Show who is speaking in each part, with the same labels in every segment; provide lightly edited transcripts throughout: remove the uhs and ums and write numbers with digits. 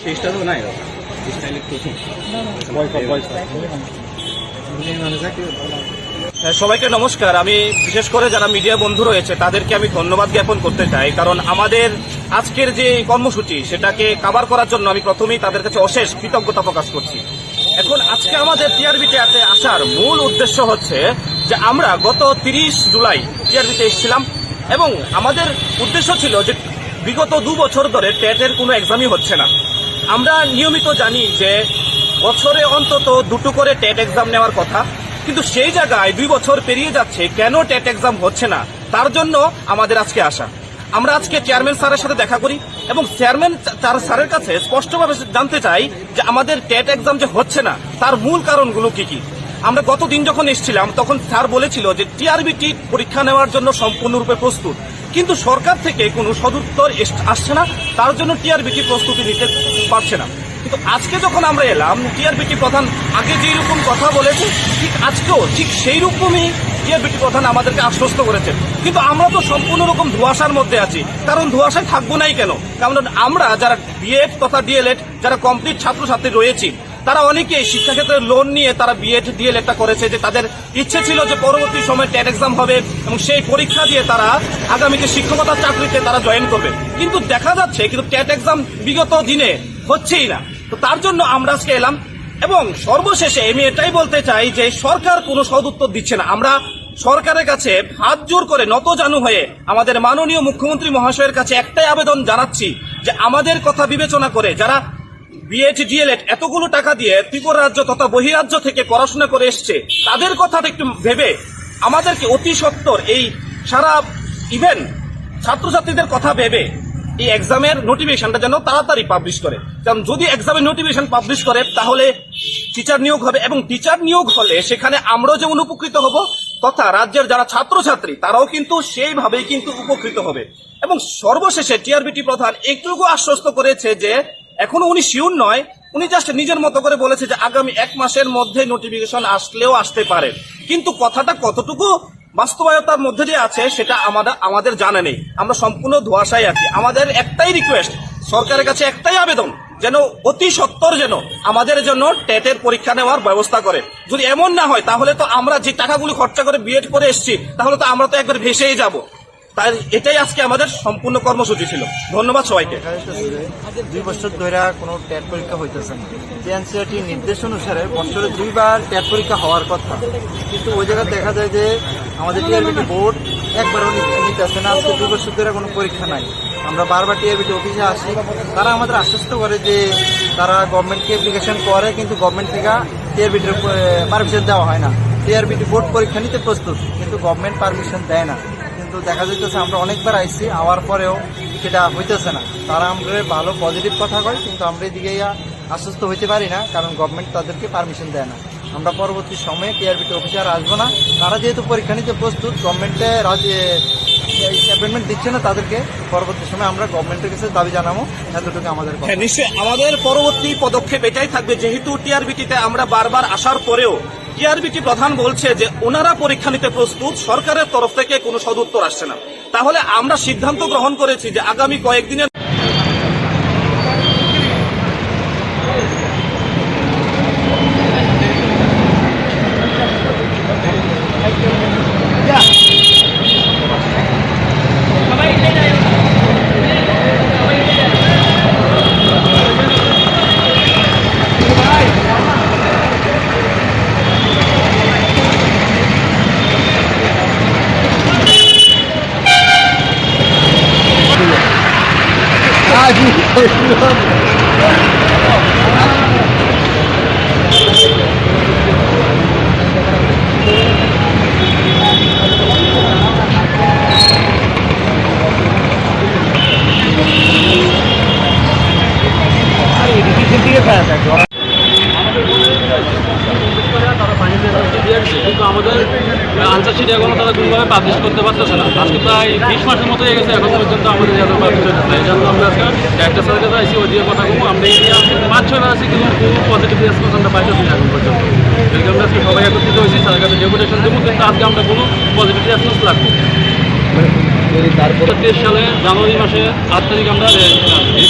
Speaker 1: চেষ্টা তো নাই
Speaker 2: সবাইকে নমস্কার। আমি বিশেষ করে যারা মিডিয়া বন্ধু রয়েছে তাদেরকে আমি ধন্যবাদ জ্ঞাপন করতে চাই, কারণ আমাদের আজকের যে কর্মসূচি সেটাকে কভার করার জন্য আমি প্রথমেই তাদের কাছে অশেষ কৃতজ্ঞতা প্রকাশ করছি। এখন আজকে আমাদের টিআরবিতে আসার মূল উদ্দেশ্য হচ্ছে যে আমরা গত 30 জুলাই টিআরবিতে এসেছিলাম এবং আমাদের উদ্দেশ্য ছিল যে বিগত 2 বছর ধরে টেটের কোনো এক্সামই হচ্ছে না। আমরা নিয়মিত জানি যে বছরে অন্তত 2টো করে টেট এক্সাম নেওয়ার কথা, কিন্তু সেই জায়গায় 2 বছর পেরিয়ে যাচ্ছে, কেন টেট এক্সাম হচ্ছে না তার জন্য আমাদের আজকে আসা। আমরা আজকে চেয়ারম্যান স্যারের সাথে দেখা করি এবং চেয়ারম্যান স্যারের কাছে স্পষ্টভাবে জানতে চাই যে আমাদের টেট এক্সাম যে হচ্ছে না তার মূল কারণগুলো কি কি। আমরা গতদিন যখন এসেছিলাম তখন স্যার বলেছিল যে টিআরবিটি পরীক্ষা নেওয়ার জন্য সম্পূর্ণরূপে প্রস্তুত, কিন্তু সরকার থেকে কোনো সদুত্তর আসছে না, তার জন্য টিআরবিটি প্রস্তুতি নিতে পারছে না। কিন্তু আজকে যখন আমরা এলাম, টিআরবিটি প্রধান আগে যেই রকম কথা বলেছে ঠিক আজকেও ঠিক সেই রকমই টিআরবিটি প্রধান আমাদেরকে আশ্বস্ত করেছেন। কিন্তু আমরা তো সম্পূর্ণ রকম ধোঁয়াশার মধ্যে আছি, কারণ ধোঁয়াশায় থাকবো নাই কেন? কারণ আমরা যারা বিএড তথা ডিএলএড যারা কমপ্লিট ছাত্রছাত্রী রয়েছি তারা অনেকেই শিক্ষাক্ষেত্রে লোন নিয়ে তারা বিএড ডিএলএডটা করেছে, যে তাদের ইচ্ছে ছিল যে পরবর্তী সময় টেট এক্সাম হবে এবং সেই পরীক্ষা দিয়ে তারা আগামীতে শিক্ষকতার চাকরিতে তারা জয়েন করবে। কিন্তু দেখা যাচ্ছে কিন্তু টেট এক্সাম বিগত দিনে হচ্ছেই না। তো তার জন্য আমরা আজকে এলাম এবং সর্বশেষে আমি এটাই বলতে চাই যে সরকার কোনো সদুত্তর দিচ্ছে না। আমরা সরকারের কাছে হাত জোর করে নতজানু হয়ে আমাদের মাননীয় মুখ্যমন্ত্রী মহাশয়ের কাছে একটাই আবেদন জানাচ্ছি যে আমাদের কথা বিবেচনা করে যারা বিএড ডিএলএড এতগুলো টাকা দিয়ে ত্রিপুরা রাজ্য তথা বহিরাজ্য থেকে পড়াশোনা করে এসছে তাদের কথাটা একটু ভেবে আমাদেরকে অতি সত্বর এই সারা ইভেন ছাত্রছাত্রীদের কথা ভেবে এই এক্সামের নোটিফিকেশনটা যেন তাড়াতাড়ি পাবলিশ করে। কারণ যদি এক্সামের নোটিফিকেশন পাবলিশ করে তাহলে টিচার নিয়োগ হবে এবং টিচার নিয়োগ হলে সেখানে আমরাও যেমন উপকৃত হব তথা রাজ্যের যারা ছাত্রছাত্রী তারাও কিন্তু সেইভাবেই কিন্তু উপকৃত হবে। এবং সর্বশেষে টিআরবিটি প্রধান একটুকু আশ্বস্ত করেছে যে এখনো উনি শিওর নয়, উনি জাস্ট নিজের মতো করে বলেছে যে আগামী 1 মাসের মধ্যে নোটিফিকেশন আসলেও আসতে পারে, কিন্তু কথাটা কতটুকু বাস্তবায়তার মধ্যে যে আছে সেটা আমাদের জানা নেই। আমরা সম্পূর্ণ ধোঁয়াশায় আছি। আমাদের একটাই রিকোয়েস্ট, সরকারের কাছে একটাই আবেদন যেন অতি সত্বর যেন আমাদের জন্য টেটের পরীক্ষা নেওয়ার ব্যবস্থা করে। যদি এমন না হয় তাহলে তো আমরা যে টাকাগুলো খরচা করে বিএড করে এসেছি তাহলে তো আমরা তো একবার ভেসেই যাব। তাই এটাই আজকে আমাদের সম্পূর্ণ কর্মসূচি ছিল। ধন্যবাদ সবাইকে।
Speaker 3: 2 বছর ধরে কোনো টেট পরীক্ষা হইতেছে না। এনসিআরটি নির্দেশ অনুসারে বছরে 2 বার টেট পরীক্ষা হওয়ার কথা, কিন্তু ওই জায়গায় দেখা যায় যে আমাদের টিআরবিটি বোর্ড একবারও নিতেছে না। আজকে 2 বছর ধরে কোনো পরীক্ষা নাই। আমরা বারবার টিআরবিটি অফিসে আসি, তারা আমাদের আশ্বস্ত করে যে তারা গভর্নমেন্টকে অ্যাপ্লিকেশন করে, কিন্তু গভর্নমেন্ট থেকে টিআরবিটির পারমিশন দেওয়া হয় না। টিআরবিটি বোর্ড পরীক্ষা নিতে প্রস্তুত, কিন্তু গভর্নমেন্ট পারমিশন দেয় না। কিন্তু দেখা যাইতেছে আমরা অনেকবার আইসি, আওয়ার পরেও সেটা হইতেছে না। তারা আমরা ভালো পজিটিভ কথা কয়, কিন্তু আমরা এদিকে আশ্বস্ত হইতে পারি না, কারণ গভর্নমেন্ট তাদেরকে পারমিশন দেয় না। আমরা পরবর্তী সময়ে টিআরবিটি অফিসে আর আসবো না। তারা যেহেতু পরীক্ষা নিতে প্রস্তুত, গভর্নমেন্টে অ্যাপয়েন্টমেন্ট দিচ্ছে না তাদেরকে, পরবর্তী সময় আমরা গভর্নমেন্টের কাছে দাবি জানাবো। এতটুকু আমাদের।
Speaker 2: হ্যাঁ, নিশ্চয়ই আমাদের পরবর্তী পদক্ষেপ এটাই থাকবে, যেহেতু টিআরবিটিতে আমরা বারবার আসার পরেও টিআরবিটি প্রধান বলছে যে ওনারা পরীক্ষা নিতে প্রস্তুত, সরকারের তরফ থেকে কোনো সদুত্তর আসছে না। তাহলে আমরা সিদ্ধান্ত গ্রহণ করেছি যে আগামী কয়েকদিনের
Speaker 4: কিন্তু আমাদের আনসার শিট এখনো তারা কোনোভাবে পাবলিশ করতে পারতেছে না। আজকে প্রায় 20 মাসের মতো হয়ে গেছে, এখন পর্যন্ত আমাদের এত পাবলিশ হচ্ছে না। এই জন্য আমরা আজকে একটা স্যারের কাছে আইসি, ওই দিয়ে কথা বলবো। আমরা এই নিয়ে 5-6 বার আছি, কিন্তু কোনো পজিটিভ রেসপন্স আমরা পাইতেছি না এখন পর্যন্ত। এই জন্য আজকে সবাই একত্রিত হয়েছি, স্যারের কাছে ডেপুটেশন দেবো, কিন্তু আজকে আমরা কোনো পজিটিভ রেসপন্স লাগবে। 2023 সালে জানুয়ারি মাসে 8 তারিখ আমরা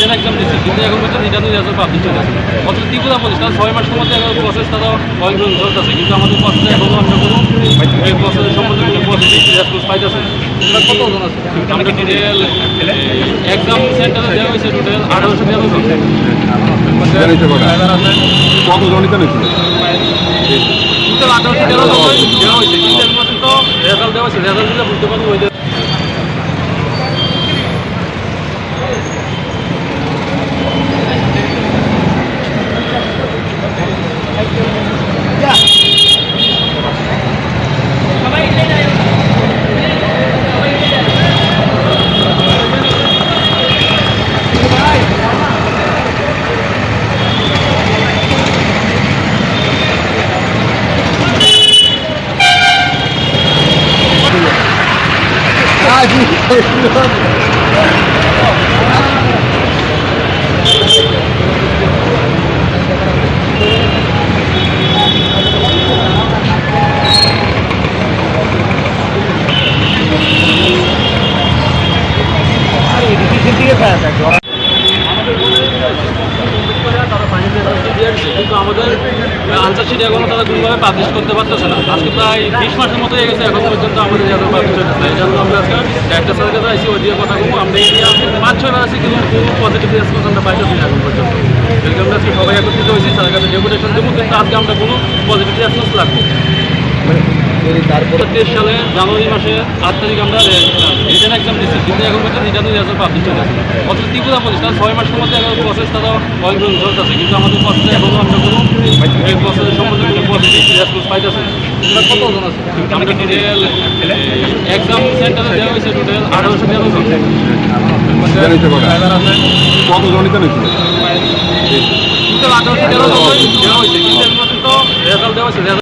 Speaker 4: রিটার্ন এক্সাম দিচ্ছে, কিন্তু এখন পর্যন্ত রিটার্ন রেজাল্ট পাবলিশ হয়ে গেছে। অথচ ত্রিপুরা পুলিশ তারা 6 মাসের মধ্যে প্রসেস তারা অনেকগুলো চলতেছে, কিন্তু আমাদের প্রসেসে এখনও আমরা কোনো এই প্রসেসের সম্বন্ধে কোনো পজিটিভ রেসপন্স পাইতেছে না। কতজন আছে আমরা টোটাল এক্সাম সেন্টারে দেওয়া হয়েছে টোটাল 1800 দেওয়া হয়েছে।
Speaker 1: কতজন রিটার্ন হয়েছিল?
Speaker 4: টোটাল 1800 দেওয়া হয়েছে, কিন্তু এখন পর্যন্ত রেজাল্ট দেওয়া হয়েছে। রেজাল্ট দিলে বুঝতে পারবো ওই তারা ফাইনাল রেজাল্ট দিয়ে দিচ্ছে, কিন্তু আমাদের আনসার শিট এখনও তারা কোনোভাবে পাবলিশ করতে পারতেছে না। আজকে প্রায় 20 মাসের মতো হয়ে গেছে, এখন পর্যন্ত আমাদের রেজাল্ট পাবলিশ হয়ে গেছে। এই জন্য আমরা আজকে একটা স্যারের কাছে আইসি, ওই দিয়ে কথা বলবো। আমরা এরিয়া 5-6 বার আছি, কিন্তু কোনো পজিটিভ রেসপন্স আমরা পাইতেছি না এখন পর্যন্ত। এই জন্য আজকে সবাই একত্রিত হয়েছি, স্যারের কাছে ডেপুটেশন দেবো, কিন্তু আজকে আমরা কোনো পজিটিভ রেসপন্স লাগবো। 2023 সালে জানুয়ারি মাসে 8 তারিখ আমরা রিটার্ন এক্সাম দিচ্ছি, কিন্তু এখন পর্যন্ত রিটার্ন রেজাল্ট পাবলিশ হয়ে গেছে। অথচ ত্রিপুরা পুলিশ তারা 6 মাসের মধ্যে প্রসেস তারা অনেকগুলো চলতেছে, কিন্তু আমাদের প্রসেসে এখনও আমরা কোনো এই প্রসেসের সম্বন্ধে কোনো পজিটিভ রেসপন্স পাইতেছি না। কতজন আছে আমরা টোটাল এক্সাম সেন্টারে দেওয়া হয়েছে টোটাল 1800 দেওয়া হয়েছে।
Speaker 1: কতজন রিটার্ন হয়েছিল?
Speaker 4: টোটাল 1800 দেওয়া হয়েছে, কিন্তু এখন পর্যন্ত রেজাল্ট দেওয়া হয়েছে।